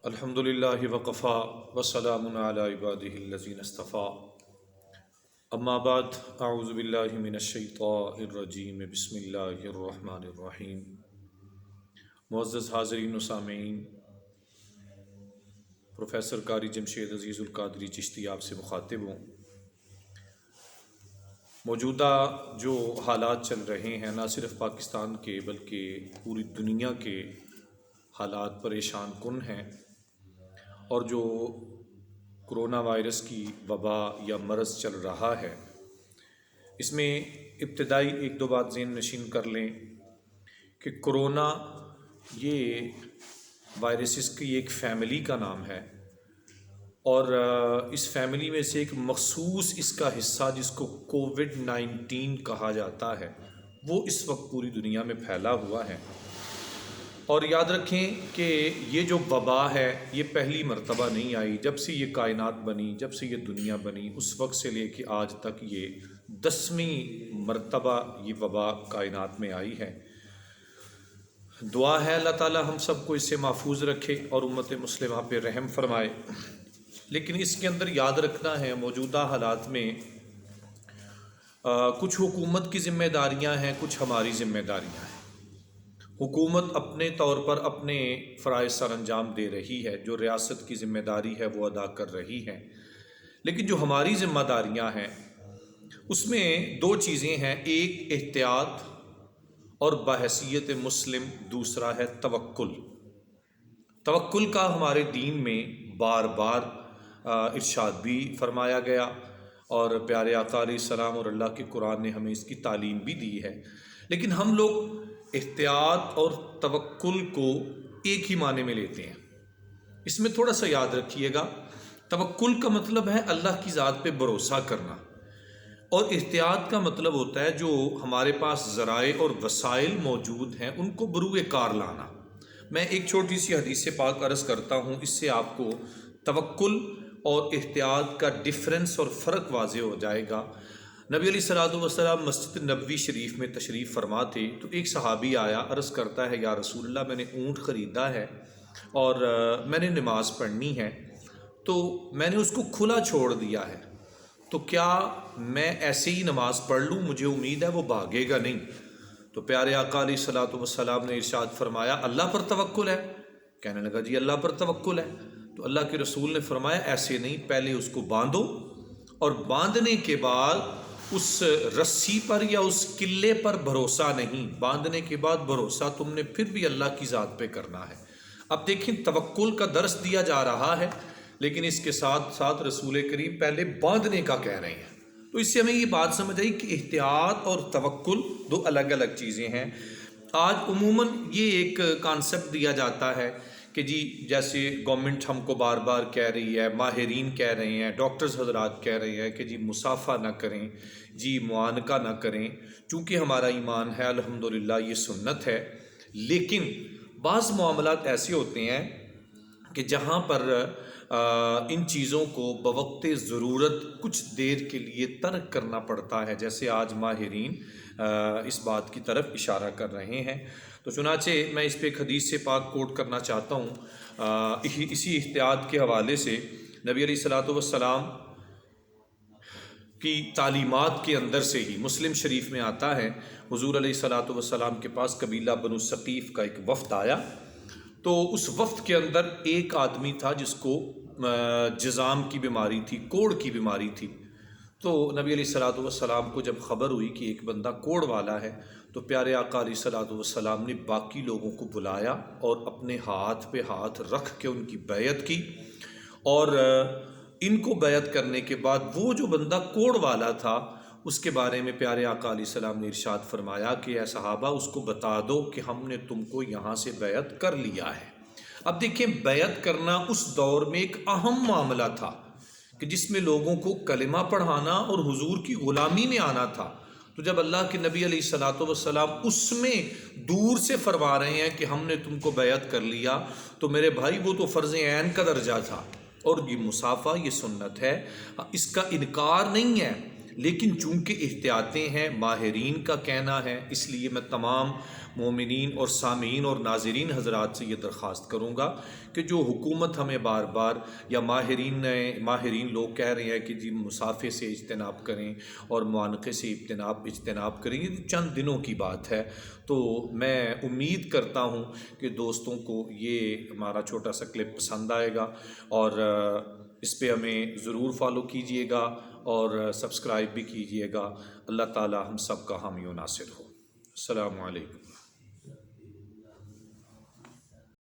الحمد للہ وقفا وسلام علی عبادہ الذین اصطفیٰ اما بعد اعوذ باللہ من الشیطان الرجیم بسم اللہ الرحمن الرحیم۔ معزز حاضرین و سامعین، پروفیسر قاری جمشید عزیز القادری چشتی آپ سے مخاطب ہوں۔ موجودہ جو حالات چل رہے ہیں نہ صرف پاکستان کے بلکہ پوری دنیا کے حالات پریشان کن ہیں، اور جو کرونا وائرس کی وبا یا مرض چل رہا ہے، اس میں ابتدائی ایک دو بات ذہن نشین کر لیں کہ کرونا یہ وائرسز کی ایک فیملی کا نام ہے، اور اس فیملی میں سے ایک مخصوص اس کا حصہ جس کو کووڈ-19 کہا جاتا ہے وہ اس وقت پوری دنیا میں پھیلا ہوا ہے۔ اور یاد رکھیں کہ یہ جو وبا ہے یہ پہلی مرتبہ نہیں آئی، جب سے یہ کائنات بنی، جب سے یہ دنیا بنی، اس وقت سے لے کے آج تک یہ 10ویں مرتبہ یہ وبا کائنات میں آئی ہے۔ دعا ہے اللہ تعالی ہم سب کو اس سے محفوظ رکھے اور امت مسلمہ پہ رحم فرمائے۔ لیکن اس کے اندر یاد رکھنا ہے موجودہ حالات میں کچھ حکومت کی ذمہ داریاں ہیں، کچھ ہماری ذمہ داریاں ہیں۔ حکومت اپنے طور پر اپنے فرائض سر انجام دے رہی ہے، جو ریاست کی ذمہ داری ہے وہ ادا کر رہی ہے، لیکن جو ہماری ذمہ داریاں ہیں اس میں دو چیزیں ہیں، ایک احتیاط اور بحیثیت مسلم دوسرا ہے توکل۔ توکل کا ہمارے دین میں بار بار ارشاد بھی فرمایا گیا، اور پیارے آقا علیہ السلام اور اللہ کے قرآن نے ہمیں اس کی تعلیم بھی دی ہے، لیکن ہم لوگ احتیاط اور توکل کو ایک ہی معنی میں لیتے ہیں۔ اس میں تھوڑا سا یاد رکھیے گا، توکل کا مطلب ہے اللہ کی ذات پہ بھروسہ کرنا، اور احتیاط کا مطلب ہوتا ہے جو ہمارے پاس ذرائع اور وسائل موجود ہیں ان کو بروئے کار لانا۔ میں ایک چھوٹی سی حدیث پاک عرض کرتا ہوں، اس سے آپ کو توکل اور احتیاط کا ڈفرنس اور فرق واضح ہو جائے گا۔ نبی علیہ الصلوۃ والسلام مسجد نبوی شریف میں تشریف فرما تھے، تو ایک صحابی آیا، عرض کرتا ہے یا رسول اللہ میں نے اونٹ خریدا ہے اور میں نے نماز پڑھنی ہے، تو میں نے اس کو کھلا چھوڑ دیا ہے، تو کیا میں ایسے ہی نماز پڑھ لوں؟ مجھے امید ہے وہ بھاگے گا نہیں۔ تو پیارے آقا علیہ الصلوۃ والسلام نے ارشاد فرمایا اللہ پر توکل ہے؟ کہنے لگا جی اللہ پر توکل ہے۔ تو اللہ کے رسول نے فرمایا ایسے نہیں، پہلے اس کو باندھو، اور باندھنے کے بعد اس رسی پر یا اس قلعے پر بھروسہ نہیں، باندھنے کے بعد بھروسہ تم نے پھر بھی اللہ کی ذات پہ کرنا ہے۔ اب دیکھیں توکل کا درس دیا جا رہا ہے، لیکن اس کے ساتھ ساتھ رسول کریم پہلے باندھنے کا کہہ رہے ہیں۔ تو اس سے ہمیں یہ بات سمجھ آئی کہ احتیاط اور توکل دو الگ الگ چیزیں ہیں۔ آج عموماً یہ ایک کانسیپٹ دیا جاتا ہے کہ جی جیسے گورنمنٹ ہم کو بار بار کہہ رہی ہے، ماہرین کہہ رہے ہیں، ڈاکٹرز حضرات کہہ رہے ہیں کہ جی مصافحہ نہ کریں، جی معانقہ نہ کریں، چونکہ ہمارا ایمان ہے الحمدللہ یہ سنت ہے۔ لیکن بعض معاملات ایسے ہوتے ہیں کہ جہاں پر ان چیزوں کو بوقت ضرورت کچھ دیر کے لیے ترک کرنا پڑتا ہے، جیسے آج ماہرین اس بات کی طرف اشارہ کر رہے ہیں۔ تو چنانچہ میں اس پہ ایک حدیث سے پاک کوٹ کرنا چاہتا ہوں، اسی احتیاط کے حوالے سے نبی علیہ الصلوۃ والسلام کی تعلیمات کے اندر سے ہی مسلم شریف میں آتا ہے، حضور علیہ الصلوۃ والسلام کے پاس قبیلہ بنو ثقیف کا ایک وفد آیا، تو اس وفد کے اندر ایک آدمی تھا جس کو جذام کی بیماری تھی، کوڑ کی بیماری تھی۔ تو نبی علیہ الصلوۃ والسلام کو جب خبر ہوئی کہ ایک بندہ کوڑ والا ہے، تو پیارے آقا علیہ الصلوۃ والسلام نے باقی لوگوں کو بلایا اور اپنے ہاتھ پہ ہاتھ رکھ کے ان کی بیعت کی، اور ان کو بیعت کرنے کے بعد وہ جو بندہ کوڑ والا تھا اس کے بارے میں پیارے آقا علیہ السلام نے ارشاد فرمایا کہ اے صحابہ اس کو بتا دو کہ ہم نے تم کو یہاں سے بیعت کر لیا ہے۔ اب دیکھیں بیعت کرنا اس دور میں ایک اہم معاملہ تھا کہ جس میں لوگوں کو کلمہ پڑھانا اور حضور کی غلامی میں آنا تھا۔ تو جب اللہ کے نبی علیہ الصلوۃ والسلام اس میں دور سے فرما رہے ہیں کہ ہم نے تم کو بیعت کر لیا، تو میرے بھائی وہ تو فرض عین کا درجہ تھا، اور یہ مصافحہ یہ سنت ہے، اس کا انکار نہیں ہے، لیکن چونکہ احتیاطیں ہیں، ماہرین کا کہنا ہے، اس لیے میں تمام مومنین اور سامعین اور ناظرین حضرات سے یہ درخواست کروں گا کہ جو حکومت ہمیں بار بار یا ماہرین لوگ کہہ رہے ہیں کہ جی مسافے سے اجتناب کریں اور معانقے سے اجتناب کریں، یہ چند دنوں کی بات ہے، تو میں امید کرتا ہوں کہ دوستوں کو یہ ہمارا چھوٹا سا کلپ پسند آئے گا، اور اس پہ ہمیں ضرور فالو کیجئے گا اور سبسکرائب بھی کیجئے گا۔ اللہ تعالی ہم سب کا حامی و ناصر ہو۔ السلام علیکم۔